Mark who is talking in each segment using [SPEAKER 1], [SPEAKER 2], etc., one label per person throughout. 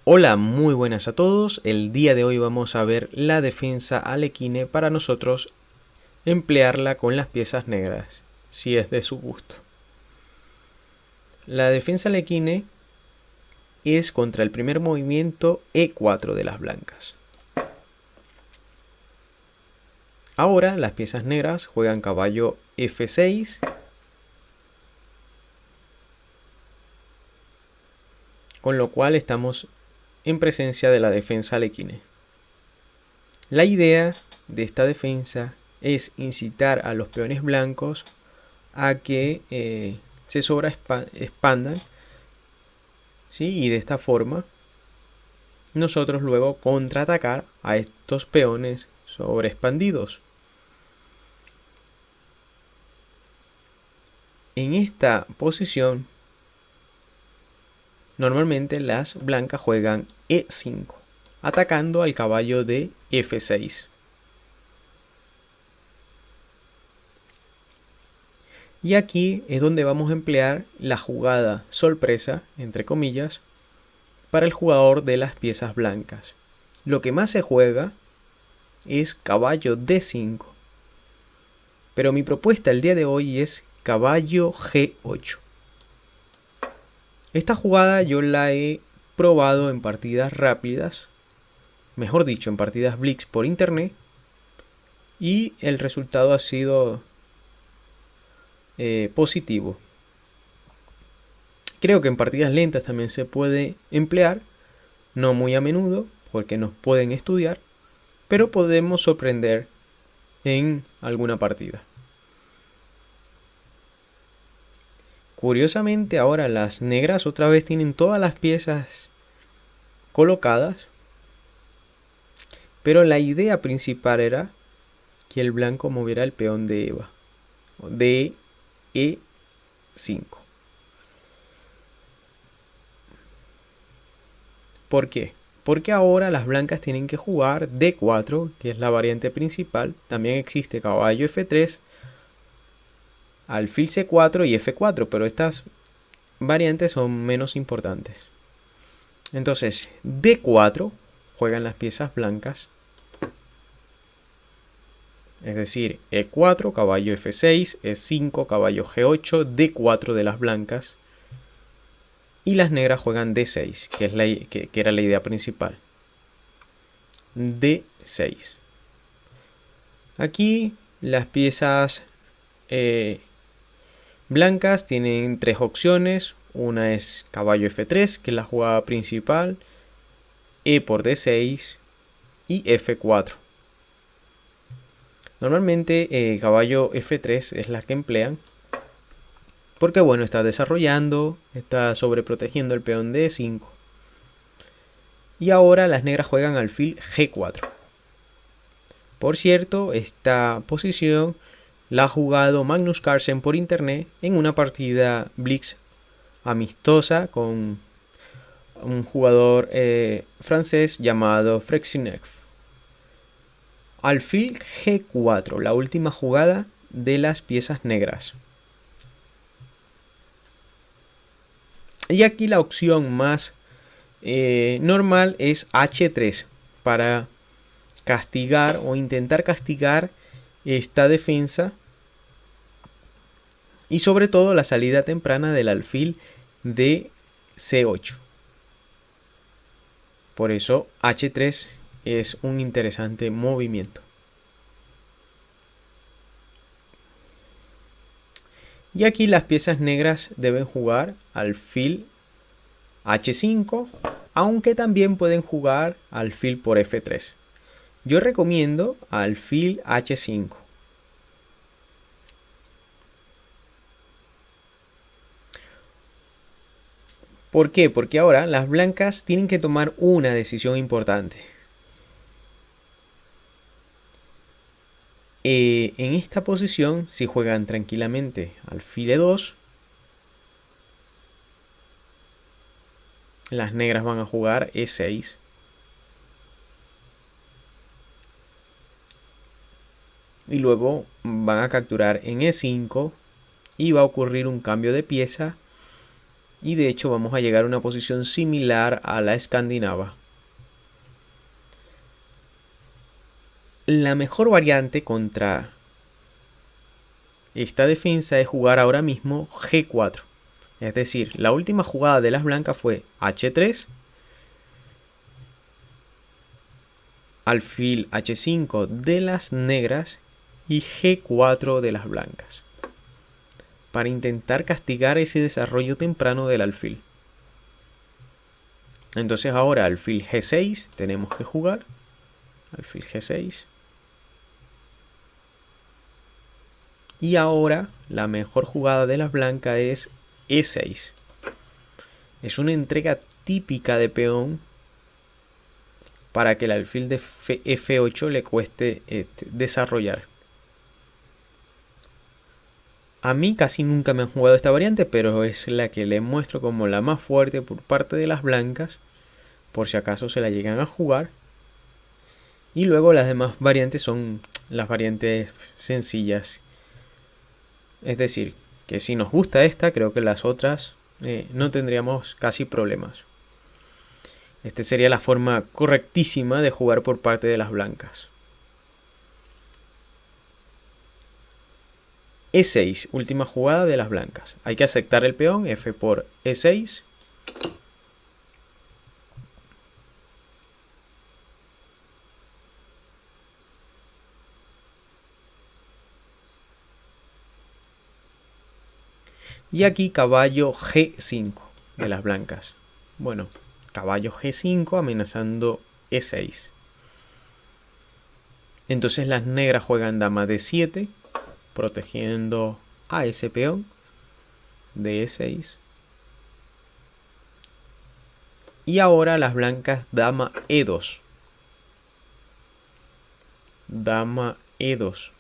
[SPEAKER 1] Hola, muy buenas a todos. El día de hoy vamos a ver la defensa Alekhine para nosotros emplearla con las piezas negras, si es de su gusto. La defensa Alekhine es contra el primer movimiento E4 de las blancas. Ahora las piezas negras juegan caballo F6, con lo cual estamos en presencia de la defensa Alekhine. La idea de esta defensa es incitar a los peones blancos a que se sobreexpandan, ¿sí? Y de esta forma nosotros luego contraatacar a estos peones sobreexpandidos. En esta posición normalmente las blancas juegan E5, atacando al caballo de F6. Y aquí es donde vamos a emplear la jugada sorpresa, entre comillas, para el jugador de las piezas blancas. Lo que más se juega es caballo D5. Pero mi propuesta el día de hoy es caballo G8. Esta jugada yo la he probado en partidas rápidas, mejor dicho, en partidas Blitz por internet, y el resultado ha sido positivo. Creo que en partidas lentas también se puede emplear, no muy a menudo, porque nos pueden estudiar, pero podemos sorprender en alguna partida. Curiosamente ahora las negras otra vez tienen todas las piezas colocadas, pero la idea principal era que el blanco moviera el peón de Eva, de E5. ¿Por qué? Porque ahora las blancas tienen que jugar D4, que es la variante principal. También existe caballo F3, alfil C4 y F4, pero estas variantes son menos importantes. Entonces, D4 juegan las piezas blancas. Es decir, E4, caballo F6, E5, caballo G8, D4 de las blancas. Y las negras juegan D6, que era la idea principal. D6. Aquí las piezas blancas tienen tres opciones. Una es caballo F3, que es la jugada principal, E por D6 y F4. Normalmente caballo F3 es la que emplean, porque bueno, está desarrollando, está sobreprotegiendo el peón de E5. Y ahora las negras juegan alfil G4. Por cierto, esta posición la ha jugado Magnus Carlsen por internet en una partida Blitz amistosa con un jugador francés llamado Frexinec. Alfil G4, la última jugada de las piezas negras. Y aquí la opción más normal es H3 para castigar o intentar castigar esta defensa y sobre todo la salida temprana del alfil de C8. Por eso H3 es un interesante movimiento. Y aquí las piezas negras deben jugar alfil H5, aunque también pueden jugar alfil por F3. Yo recomiendo alfil H5. ¿Por qué? Porque ahora las blancas tienen que tomar una decisión importante. En esta posición, si juegan tranquilamente alfil E2, las negras van a jugar E6. Y luego van a capturar en E5 y va a ocurrir un cambio de pieza Y de hecho vamos a llegar a una posición similar a la escandinava. La mejor variante contra esta defensa es jugar ahora mismo G4. Es decir, la última jugada de las blancas fue H3, alfil H5 de las negras y G4 de las blancas, para intentar castigar ese desarrollo temprano del alfil. Entonces ahora alfil G6 tenemos que jugar. Alfil G6. Y ahora la mejor jugada de las blancas es E6. Es una entrega típica de peón para que el alfil de F8 le cueste desarrollar. A mí casi nunca me han jugado esta variante, pero es la que les muestro como la más fuerte por parte de las blancas, por si acaso se la llegan a jugar. Y luego las demás variantes son las variantes sencillas. Es decir, que si nos gusta esta, creo que las otras no tendríamos casi problemas. Esta sería la forma correctísima de jugar por parte de las blancas. E6, última jugada de las blancas. Hay que aceptar el peón, F por E6. Y aquí caballo G5 de las blancas. Bueno, caballo G5 amenazando E6. Entonces las negras juegan dama D7, protegiendo a ese peón de E6. Y ahora las blancas dama E2. Dama E2.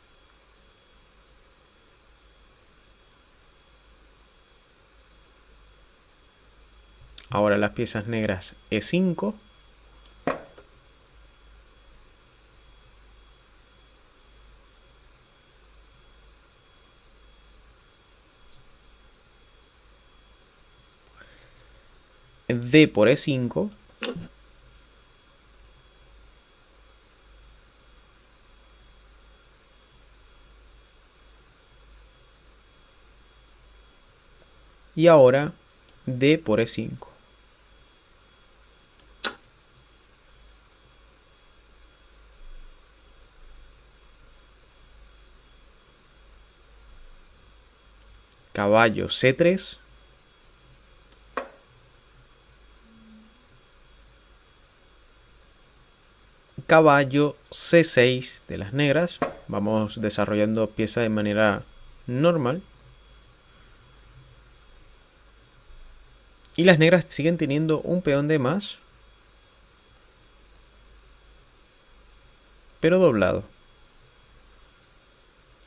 [SPEAKER 1] Ahora las piezas negras E5. D por E5. Y ahora D por E5. Caballo C3. Caballo C6 de las negras. Vamos desarrollando piezas de manera normal. Y las negras siguen teniendo un peón de más, pero doblado.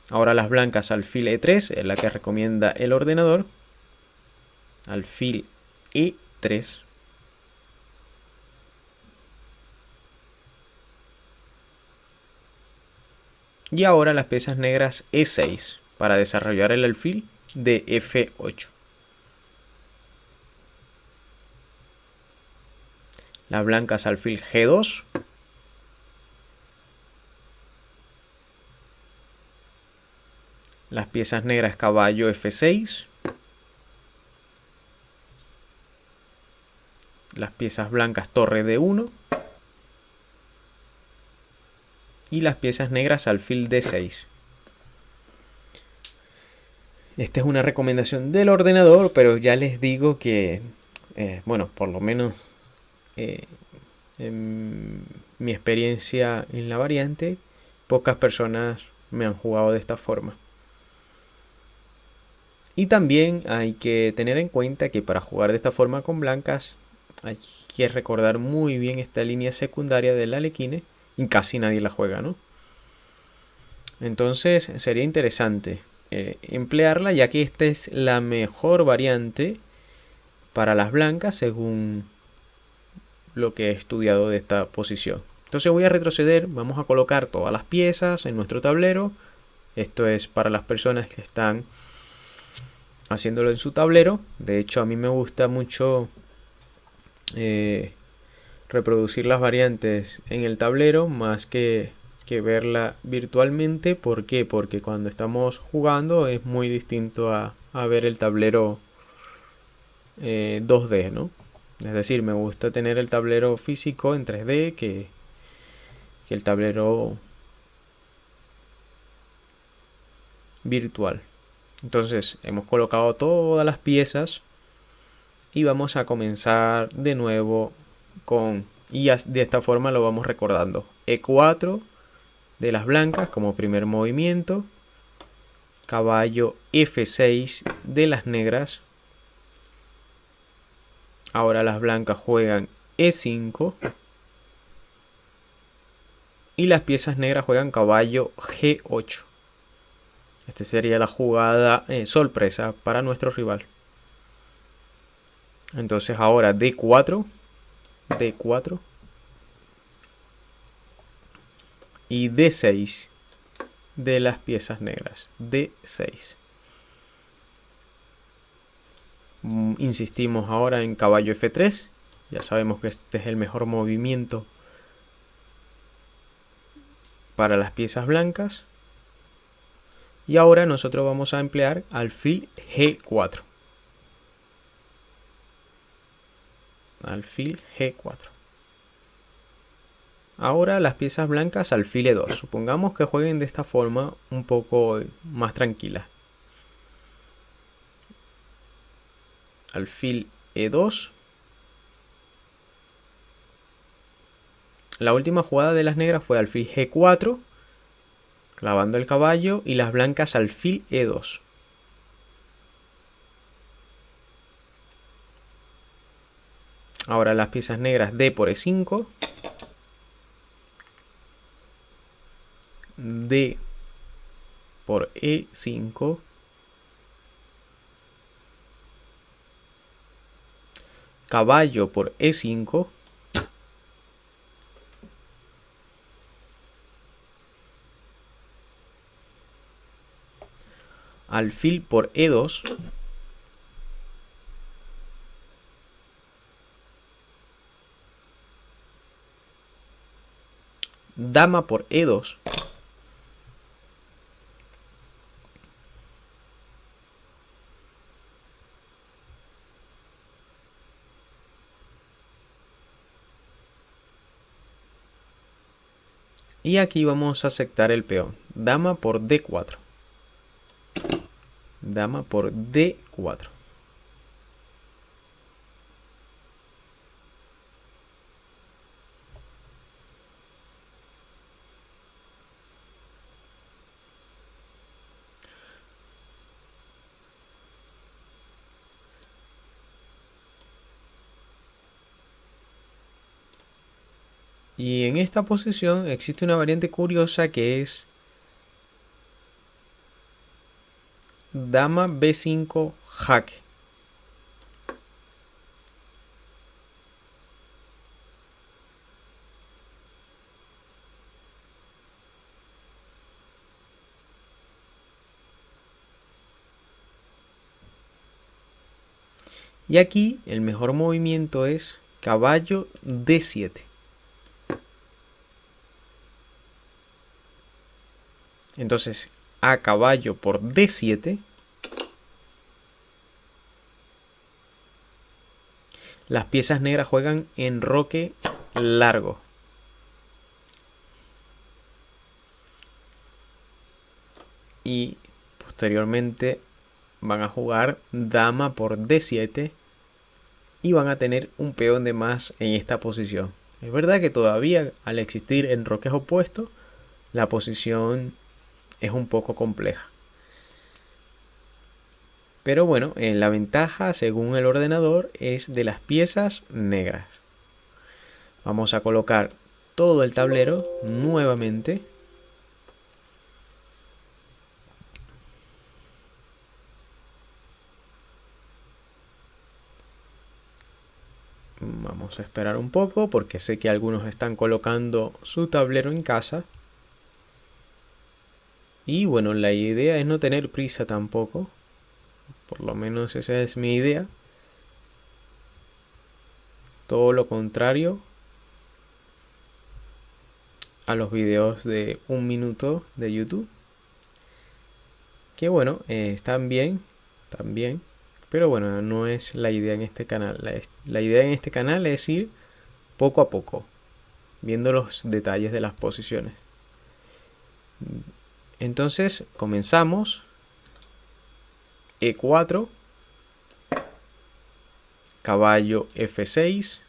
[SPEAKER 1] Ahora las blancas alfil E3, es la que recomienda el ordenador. Alfil E3. Y ahora las piezas negras E6 para desarrollar el alfil de F8. Las blancas alfil G2. Las piezas negras caballo F6. Las piezas blancas torre D1. Y las piezas negras alfil D6. Esta es una recomendación del ordenador, pero ya les digo que, bueno, por lo menos en mi experiencia en la variante, pocas personas me han jugado de esta forma. Y también hay que tener en cuenta que para jugar de esta forma con blancas hay que recordar muy bien esta línea secundaria del Alekhine, y casi nadie la juega, ¿no? Entonces sería interesante emplearla, ya que esta es la mejor variante para las blancas según lo que he estudiado de esta posición. Entonces voy a retroceder, vamos a colocar todas las piezas en nuestro tablero. Esto es para las personas que están haciéndolo en su tablero. De hecho, a mí me gusta mucho reproducir las variantes en el tablero más que verla virtualmente. ¿Por qué? Porque cuando estamos jugando es muy distinto a ver el tablero 2D, ¿no? Es decir, me gusta tener el tablero físico en 3D que el tablero virtual. Entonces hemos colocado todas las piezas y vamos a comenzar de nuevo con, y de esta forma lo vamos recordando. E4 de las blancas como primer movimiento, caballo F6 de las negras. Ahora las blancas juegan E5 y las piezas negras juegan caballo G8. Esta sería la jugada sorpresa para nuestro rival. Entonces ahora D4, D4 y D6 de las piezas negras. D6. Insistimos ahora en caballo F3. Ya sabemos que este es el mejor movimiento para las piezas blancas. Y ahora nosotros vamos a emplear alfil G4. Alfil G4. Ahora las piezas blancas alfil E2. Supongamos que jueguen de esta forma un poco más tranquila. Alfil E2. La última jugada de las negras fue alfil G4, clavando el caballo, y las blancas alfil E2. Ahora las piezas negras D por E5, D por E5, caballo por E5, alfil por E2, dama por E2, y aquí vamos a aceptar el peón. Dama por D4. Dama por D4. Y en esta posición existe una variante curiosa que es dama B5 jaque. Y aquí el mejor movimiento es caballo D7. Entonces, a caballo por D7, las piezas negras juegan enroque largo. Y posteriormente van a jugar dama por D7 y van a tener un peón de más en esta posición. Es verdad que todavía, al existir enroques opuestos, la posición es un poco compleja. Pero bueno, la ventaja, según el ordenador, es de las piezas negras. Vamos a colocar todo el tablero nuevamente. Vamos a esperar un poco porque sé que algunos están colocando su tablero en casa. Y bueno, la idea es no tener prisa tampoco, Por lo menos esa es mi idea. Todo lo contrario a los videos de 1 minuto de YouTube. Que bueno, están bien, pero bueno, no es la idea en este canal. La idea en este canal es ir poco a poco, viendo los detalles de las posiciones. Entonces comenzamos. E4, caballo F6,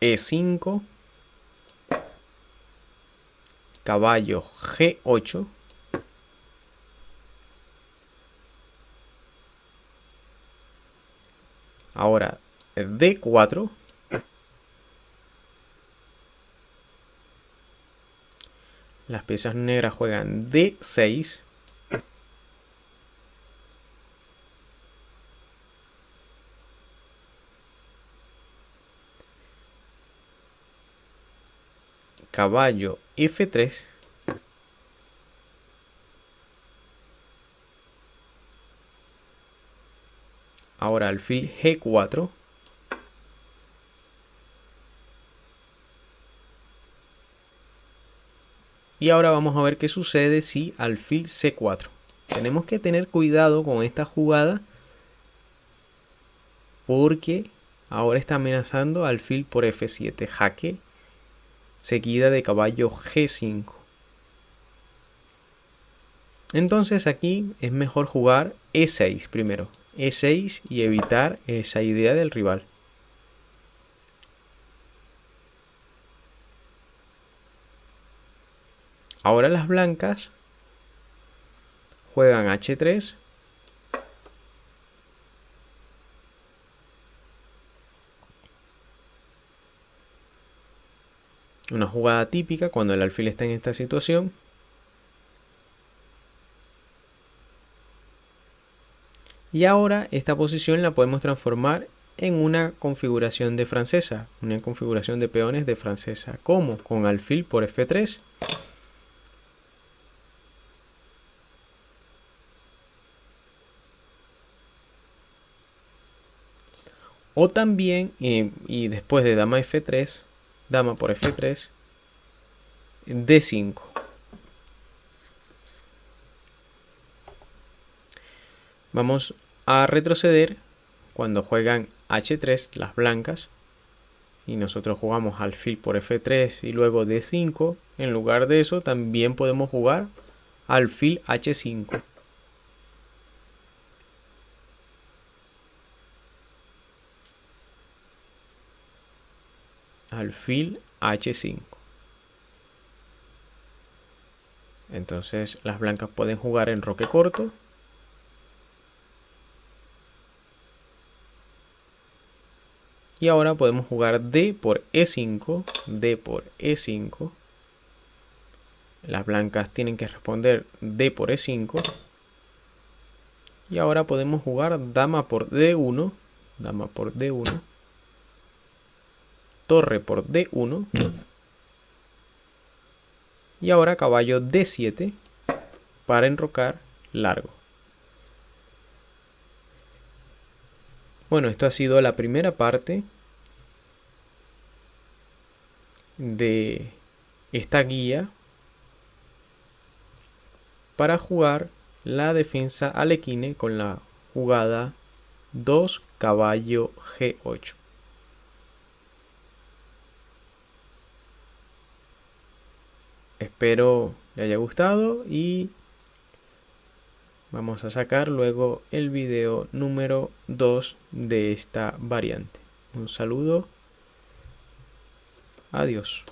[SPEAKER 1] E5, caballo G8, ahora D4, las piezas negras juegan D6, caballo F3, ahora alfil G4, y ahora vamos a ver qué sucede si alfil C4. Tenemos que tener cuidado con esta jugada porque ahora está amenazando alfil por F7, jaque, seguida de caballo G5. Entonces aquí es mejor jugar E6 primero. E6 y evitar esa idea del rival. Ahora las blancas juegan H3. Una jugada típica cuando el alfil está en esta situación. Y ahora esta posición la podemos transformar en una configuración de francesa, una configuración de peones de francesa. ¿Cómo? Con alfil por F3. O también, y después de dama F3, dama por F3, D5. Vamos a retroceder cuando juegan H3 las blancas y nosotros jugamos alfil por F3 y luego D5. En lugar de eso también podemos jugar alfil H5. Alfil H5. Entonces las blancas pueden jugar en roque corto. Y ahora podemos jugar D por E5, D por E5. Las blancas tienen que responder D por E5. Y ahora podemos jugar dama por D1, dama por D1, torre por D1. Y ahora caballo D7 para enrocar largo. Bueno, esto ha sido la primera parte de esta guía para jugar la defensa alequine con la jugada 2 caballo G8. Espero le haya gustado y vamos a sacar luego el video número 2 de esta variante. Un saludo. Adiós.